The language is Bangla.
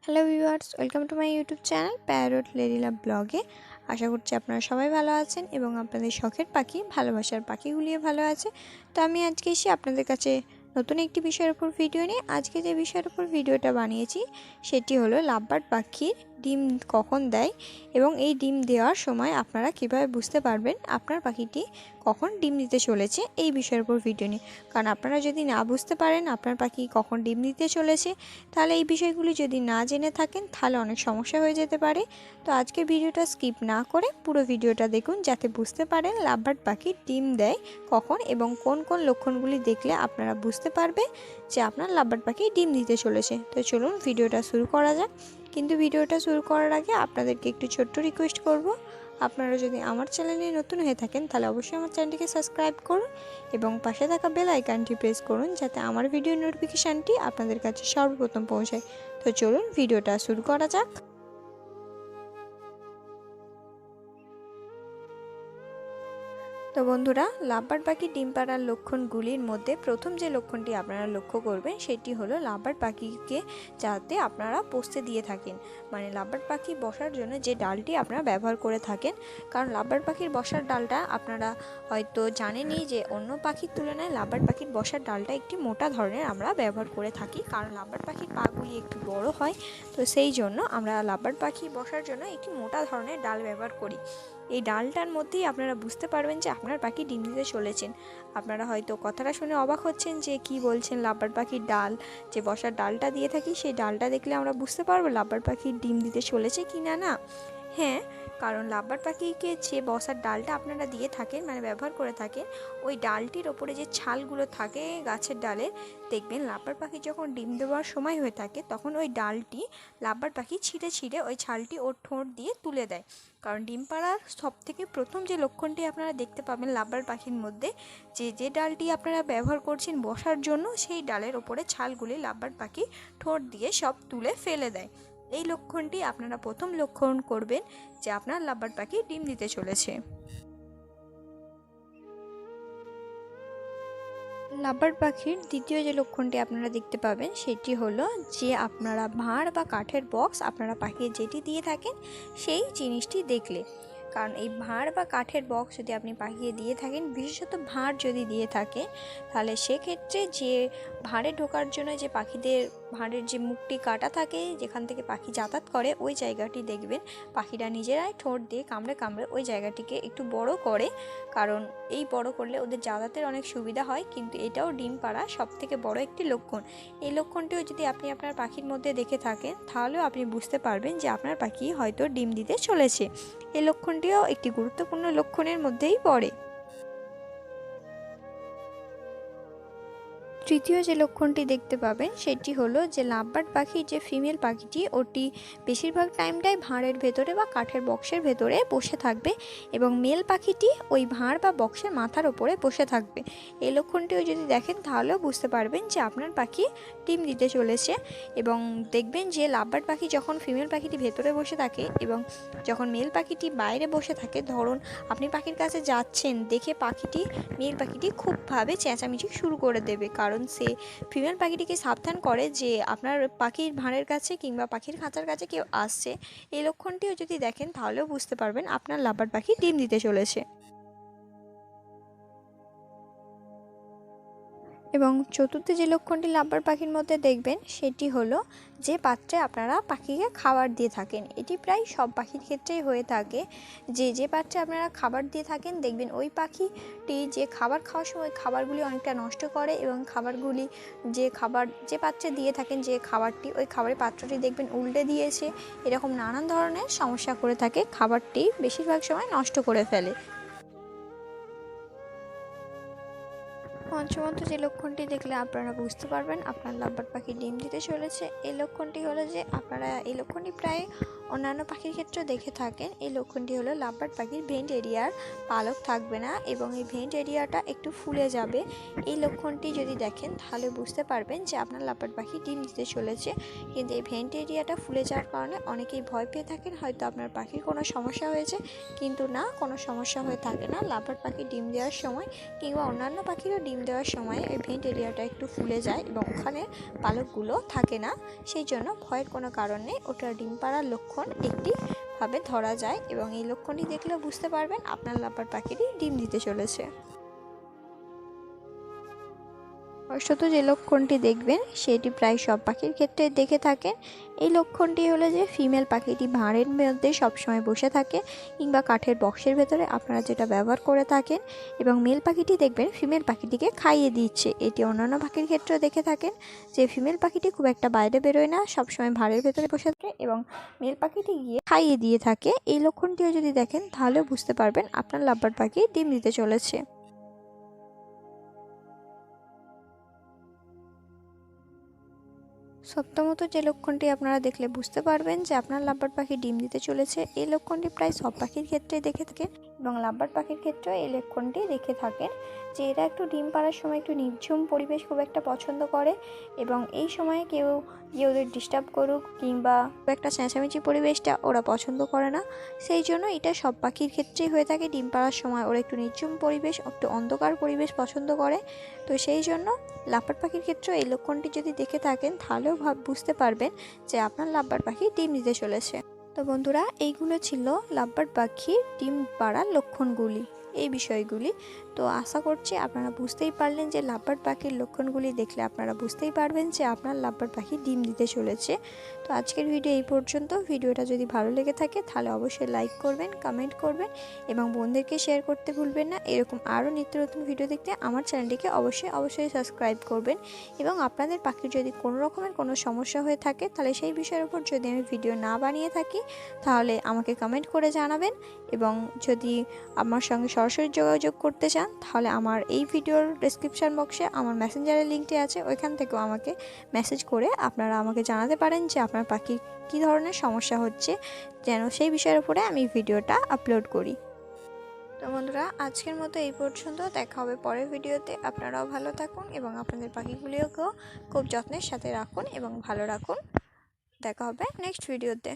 Hello viewers, welcome to my YouTube channel parrot lady love ব্লগে। আশা করছি আপনারা সবাই ভালো আছেন এবং আপনাদের শখের পাখি ভালোবাসার পাখিগুলিও ভালো আছে। তো আমি আজকে এসে আপনাদের কাছে নতুন একটি বিষয়ের উপর ভিডিও নিয়ে আজকে যে বিষয়ের উপর ভিডিওটা বানিয়েছি সেটি হলো লাভবার্ড পাখির ডিম কখন দেয় এবং এই ডিম দেওয়ার সময় আপনারা কীভাবে বুঝতে পারবেন আপনার পাখিটি কখন ডিম দিতে চলেছে এই বিষয়ের উপর ভিডিও নিয়ে। কারণ আপনারা যদি না বুঝতে পারেন আপনার পাখি কখন ডিম দিতে চলেছে, তাহলে এই বিষয়গুলি যদি না জেনে থাকেন তাহলে অনেক সমস্যা হয়ে যেতে পারে। তো আজকের ভিডিওটা স্কিপ না করে পুরো ভিডিওটা দেখুন যাতে বুঝতে পারেন লাভবার্ড পাখি ডিম দেয় কখন এবং কোন কোন লক্ষণগুলি দেখলে আপনারা বুঝতে পারবেন যে আপনার লাভবার্ড পাখি ডিম দিতে চলেছে। তো চলুন ভিডিওটা শুরু করা যাক। কিন্তু ভিডিওটা শুরু করার আগে আপনাদেরকে একটু ছোট্ট রিকোয়েস্ট করব, আপনারা যদি আমার চ্যানেলে নতুন হয়ে থাকেন তাহলে অবশ্যই আমার চ্যানেলটিকে সাবস্ক্রাইব করুন এবং পাশে থাকা বেল আইকনটি প্রেস করুন যাতে আমার ভিডিও নোটিফিকেশানটি আপনাদের কাছে সর্বপ্রথম পৌঁছায়। তো চলুন ভিডিওটা শুরু করা যাক। তো বন্ধুরা, লাভবার্ড পাখির ডিম পাড়ার লক্ষণগুলির মধ্যে প্রথম যে লক্ষণটি আপনারা লক্ষ্য করবেন সেটি হলো লাভবার্ড পাখিকে যাতে আপনারা বসতে দিয়ে থাকেন, মানে লাভবার্ড পাখি বসার জন্য যে ডালটি আপনারা ব্যবহার করে থাকেন। কারণ লাভবার্ড পাখির বসার ডালটা আপনারা হয়তো জানেনই যে অন্য পাখির তুলনায় লাভবার্ড পাখির বসার ডালটা একটি মোটা ধরনের আমরা ব্যবহার করে থাকি, কারণ লাভবার্ড পাখির পাগুলি একটু বড় হয়। তো সেই জন্য আমরা লাভবার্ড পাখি বসার জন্য একটি মোটা ধরনের ডাল ব্যবহার করি। এই ডালটার মধ্যেই আপনারা বুঝতে পারবেন যে আপনার পাখি ডিম দিতে চলেছেন। আপনারা হয়তো কথাটা শুনে অবাক হচ্ছেন যে কি বলছেন, লাভবার্ড পাখির ডাল যে বসার ডালটা দিয়ে থাকি সেই ডালটা দেখলে আমরা বুঝতে পারবো লাভবার্ড পাখির ডিম দিতে চলেছে কি না। না, হ্যাঁ, কারণ লাভবার্ড পাখিকে যে বসার ডালটা আপনারা দিয়ে থাকেন মানে ব্যবহার করে থাকেন, ওই ডালটির ওপরে যে ছালগুলো থাকে গাছের ডালে, দেখবেন লাভবার্ড পাখি যখন ডিম দেওয়ার সময় হয়ে থাকে তখন ওই ডালটি লাভবার্ড পাখি ছিঁড়ে ছিঁড়ে ওই ছালটি ওর ঠোঁট দিয়ে তুলে দেয়। কারণ ডিম পাড়ার সবথেকে প্রথম যে লক্ষণটি আপনারা দেখতে পাবেন লাভবার্ড পাখির মধ্যে, যে ডালটি আপনারা ব্যবহার করছেন বসার জন্য সেই ডালের ওপরে ছালগুলি লাভবার্ড পাখি ঠোঁট দিয়ে সব তুলে ফেলে দেয়। এই লক্ষণটি আপনারা প্রথম লক্ষণ করবেন যে আপনার লাভবার্ড পাখি ডিম দিতে চলেছে। লাভবার্ড পাখির দ্বিতীয় যে লক্ষণটি আপনারা দেখতে পাবেন সেটি হলো যে আপনারা ভাঁড় বা কাঠের বক্স আপনারা পাখিকে যেটি দিয়ে থাকেন সেই জিনিসটি দেখলে। কারণ এই ভাঁড় বা কাঠের বক্স যদি আপনি পাখিকে দিয়ে থাকেন, বিশেষত ভাঁড় যদি দিয়ে থাকে, তাহলে সেক্ষেত্রে যে ভাঁড়ে ঢোকার জন্য যে পাখিদের ভাঁড়ের যে মুখটি কাটা থাকে যেখান থেকে পাখি যাতায়াত করে, ওই জায়গাটি দেখবেন পাখিরা নিজেরাই ঠোঁট দিয়ে কামড়ে কামড়ে ওই জায়গাটিকে একটু বড় করে। কারণ এই বড় করলে ওদের যাতায়াতের অনেক সুবিধা হয়, কিন্তু এটাও ডিম পাড়া সবথেকে বড় একটি লক্ষণ। এই লক্ষণটিও যদি আপনি আপনার পাখির মধ্যে দেখে থাকেন তাহলেও আপনি বুঝতে পারবেন যে আপনার পাখি হয়তো ডিম দিতে চলেছে। এই লক্ষণটিও একটি গুরুত্বপূর্ণ লক্ষণের মধ্যেই পড়ে। তৃতীয় যে লক্ষণটি দেখতে পাবেন সেটি হলো যে লাভবার্ড পাখির যে ফিমেল পাখিটি ওটি বেশিরভাগ টাইমটাই ভাঁড়ের ভেতরে বা কাঠের বক্সের ভেতরে বসে থাকবে এবং মেল পাখিটি ওই ভাঁড় বা বক্সের মাথার ওপরে বসে থাকবে। এই লক্ষণটিও যদি দেখেন তাহলেও বুঝতে পারবেন যে আপনার পাখি ডিম দিতে চলেছে। এবং দেখবেন যে লাভবার্ড পাখি যখন ফিমেল পাখিটি ভেতরে বসে থাকে এবং যখন মেল পাখিটি বাইরে বসে থাকে, ধরুন আপনি পাখির কাছে যাচ্ছেন, দেখে মেল পাখিটি খুবভাবে চেঁচামেচি শুরু করে দেবে, কারণ সে ফিমেল পাখিটিকে সাবধান করে যে আপনার পাখির ভাঁড়ের কাছে কিংবা পাখির খাঁচার কাছে কেউ আসছে। এই লক্ষণটিও যদি দেখেন তাহলেও বুঝতে পারবেন আপনার লাভবার্ড পাখি ডিম দিতে চলেছে। এবং চতুর্থ যে লক্ষণটি লাভবার্ড পাখির মধ্যে দেখবেন সেটি হলো যে পাত্রে আপনারা পাখিকে খাবার দিয়ে থাকেন। এটি প্রায় সব পাখির ক্ষেত্রেই হয়ে থাকে যে পাত্রে আপনারা খাবার দিয়ে থাকেন, দেখবেন ওই পাখিটি যে খাবার খাওয়ার সময় খাবারগুলি অনেকটা নষ্ট করে এবং খাবারগুলি যে পাত্রে দিয়ে থাকেন যে খাবারটি, ওই খাবারের পাত্রটি দেখবেন উল্টে দিয়েছে, এরকম নানান ধরনের সমস্যা করে থাকে, খাবারটি বেশিরভাগ সময় নষ্ট করে ফেলে। পঞ্চমত যে লক্ষণটি দেখলে আপনারা বুঝতে পারবেন আপনার লাভবার্ড পাখি ডিম দিতে চলেছে, এই লক্ষণটি হলো যে আপনারা এই লক্ষণটি প্রায় অন্যান্য পাখির ক্ষেত্রেও দেখে থাকেন, এই লক্ষণটি হলো লাভবার্ড পাখির ভেন্ট এরিয়ার পালক থাকবে না এবং এই ভেন্ট এরিয়াটা একটু ফুলে যাবে। এই লক্ষণটি যদি দেখেন তাহলে বুঝতে পারবেন যে আপনার লাভবার্ড পাখি ডিম দিতে চলেছে। কিন্তু এই ভেন্ট এরিয়াটা ফুলে যাওয়ার কারণে অনেকেই ভয় পেয়ে থাকেন হয়তো আপনার পাখির কোনো সমস্যা হয়েছে, কিন্তু না, কোনো সমস্যা হয়ে থাকে না। লাভবার্ড পাখি ডিম দেওয়ার সময় কিংবা অন্যান্য পাখিরও ডিম দেওয়ার সময় এই ভেন্ট এরিয়াটা একটু ফুলে যায় এবং ওখানে পালকগুলো থাকে না, সেই জন্য ভয়ের কোনো কারণ নেই। ওটা ডিম পাড়ার লক্ষণ একটি ভাবে ধরা যায় এবং এই লক্ষণটি দেখলে বুঝতে পারবেন আপনার লাভবার্ড পাখিটি ডিম দিতে চলেছে। অবশ্যত যে লক্ষণটি দেখবেন সেটি প্রায় সব পাখির ক্ষেত্রে দেখে থাকেন। এই লক্ষণটি হলো যে ফিমেল পাখিটি ভাঁড়ের মধ্যে সবসময় বসে থাকে কিংবা কাঠের বক্সের ভেতরে আপনারা যেটা ব্যবহার করে থাকেন, এবং মেল পাখিটি দেখবেন ফিমেল পাখিটিকে খাইয়ে দিচ্ছে। এটি অন্যান্য পাখির ক্ষেত্রেও দেখে থাকেন যে ফিমেল পাখিটি খুব একটা বাইরে বেরোয় না, সবসময় ভাঁড়ের ভেতরে বসে থাকে এবং মেল পাখিটি গিয়ে খাইয়ে দিয়ে থাকে। এই লক্ষণটিও যদি দেখেন তাহলেও বুঝতে পারবেন আপনার লাভবার্ড পাখি ডিম দিতে চলেছে। সপ্তমত যে লক্ষণটি আপনারা দেখলে বুঝতে পারবেন যে আপনার লাভবার্ড পাখি ডিম দিতে চলেছে, এই লক্ষণটি প্রায় সব পাখির ক্ষেত্রেই দেখে থাকেন এবং লাভবার্ড পাখির ক্ষেত্রেও এই লক্ষণটি দেখে থাকেন যে এরা একটু ডিম পাড়ার সময় একটু নির্ঝুম পরিবেশ খুব একটা পছন্দ করে এবং এই সময়ে কেউ গিয়ে ওদের ডিস্টার্ব করুক কিংবা খুব একটা চেঁচামেচি পরিবেশটা ওরা পছন্দ করে না। সেই জন্য এটা সব পাখির ক্ষেত্রেই হয়ে থাকে, ডিম পাড়ার সময় ওরা একটু নির্ঝুম পরিবেশ, একটু অন্ধকার পরিবেশ পছন্দ করে। তো সেই জন্য লাভবার্ড পাখির ক্ষেত্রেও এই লক্ষণটি যদি দেখে থাকেন তাহলেও বুঝতে পারবেন যে আপনার লাভবার্ড পাখি ডিম দিতে চলেছে। তো বন্ধুরা, এইগুলো ছিল লাভবার্ড পাখির ডিম পাড়ার লক্ষণগুলি, এই বিষয়গুলি। তো আশা করছি আপনারা বুঝতেই পারলেন যে লাভবার্ড পাখির লক্ষণগুলি দেখলে আপনারা বুঝতেই পারবেন যে আপনার লাভবার্ড পাখি ডিম দিতে চলেছে। তো আজকের ভিডিও এই পর্যন্ত। ভিডিওটা যদি ভালো লেগে থাকে তাহলে অবশ্যই লাইক করবেন, কমেন্ট করবেন এবং বন্ধুদেরকে শেয়ার করতে ভুলবেন না। এরকম আরও নিত্য নতুন ভিডিও দেখতে আমার চ্যানেলটিকে অবশ্যই সাবস্ক্রাইব করবেন এবং আপনাদের পাখির যদি কোনো রকমের কোনো সমস্যা হয়ে থাকে তাহলে সেই বিষয়ের উপর যদি আমি ভিডিও না বানিয়ে থাকি তাহলে আমাকে কমেন্ট করে জানাবেন। এবং যদি আমার সঙ্গে সরাসরি যোগাযোগ করতে চান তাহলে আমার এই ভিডিওর ডেসক্রিপশন বক্সে আমার মেসেঞ্জারের লিঙ্কটি আছে, ওইখান থেকেও আমাকে মেসেজ করে আপনারা আমাকে জানাতে পারেন যে আপনার পাখির কী ধরনের সমস্যা হচ্ছে, যেন সেই বিষয়ের উপরে আমি ভিডিওটা আপলোড করি। তো বন্ধুরা, আজকের মতো এই পর্যন্ত। দেখা হবে পরের ভিডিওতে। আপনারাও ভালো থাকুন এবং আপনাদের পাখিগুলিকেও খুব যত্নের সাথে রাখুন এবং ভালো রাখুন। দেখা হবে নেক্সট ভিডিওতে।